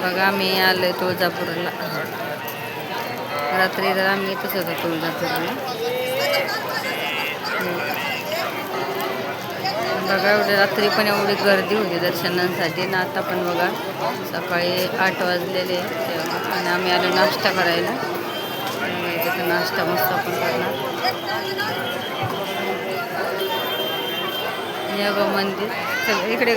बघा आम्ही आलोय तुळजापूरला. रात्री तर आम्ही इथंच होतो तुळजापूरला. बघा एवढे रात्री पण एवढी गर्दी होती दर्शनांसाठी ना. आता पण बघा सकाळी 8 वाजलेले आणि आम्ही आलो नाश्ता करायला. तिथं नाश्ता मस्त आपण करणार. या बघ मंदिर सगळं इकडे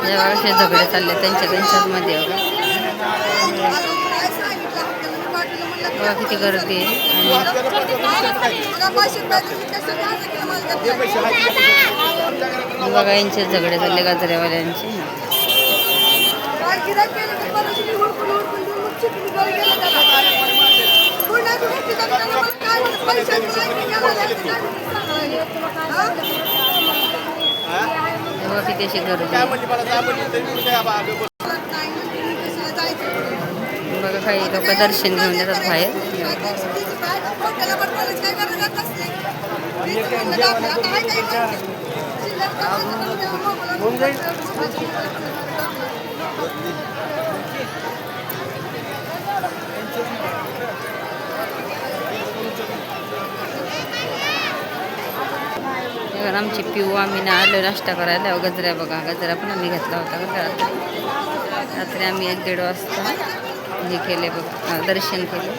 यावेळेस झगडे चालले त्यांच्याच मध्ये. बघा किती गर्दी आहे. बघा यांचे झगडे चालले गाजऱ्यावाल्यांचे. बघा किती अशी गर्दी. बघा काही लोक दर्शन घेऊन येतात बाहेर. आमची पिऊ आम्ही ना आलो नाश्ता करायला. गजऱ्या बघा गजरा पण आम्ही घेतला होता बघा. रात्री आम्ही 1-1:30 वाजता हे केले बघा दर्शन केले.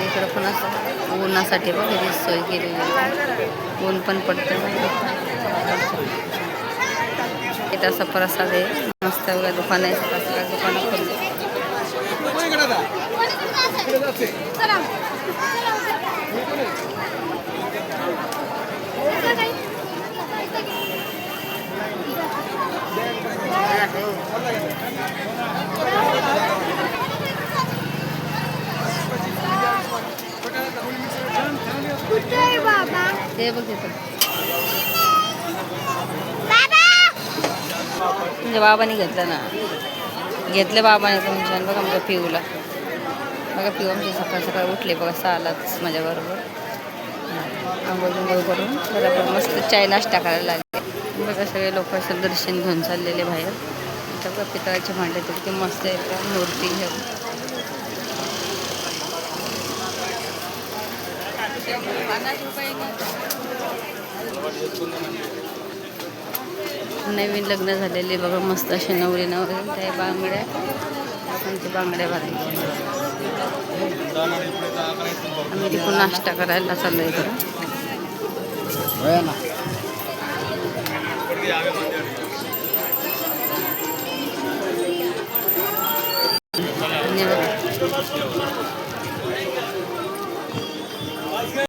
इकडं पण असं ऊनासाठी बघा ही सोय केलेली. ऊन पण पडतं. इथं असा प्रसाद आहे मस्त बघा. दुकान आहे सकाळ दुकानं खोलले. ते बघ तिथं तुमच्या बाबाने घेतलं ना. घेतलं बाबाने तुमच्या. बघा आमच्या पिऊला बघा. पिऊ आमची सकाळ सकाळ उठले बघा 6लाच माझ्याबरोबर. आंघोळ करून बरोबर मस्त चाय नाश्ता करायला लागले. बघा सगळे लोक असं दर्शन घेऊन चाललेले बाहेर. इथं बघा पितळाचे भांडे तर किती मस्त आहेत. मूर्ती घेऊन नवीन लग्न झालेले बघा मस्त असे नवरी काही बांगड्या त्यांची बांगड्या घालून आम्ही तिकडून नाश्ता करायला चाललोय.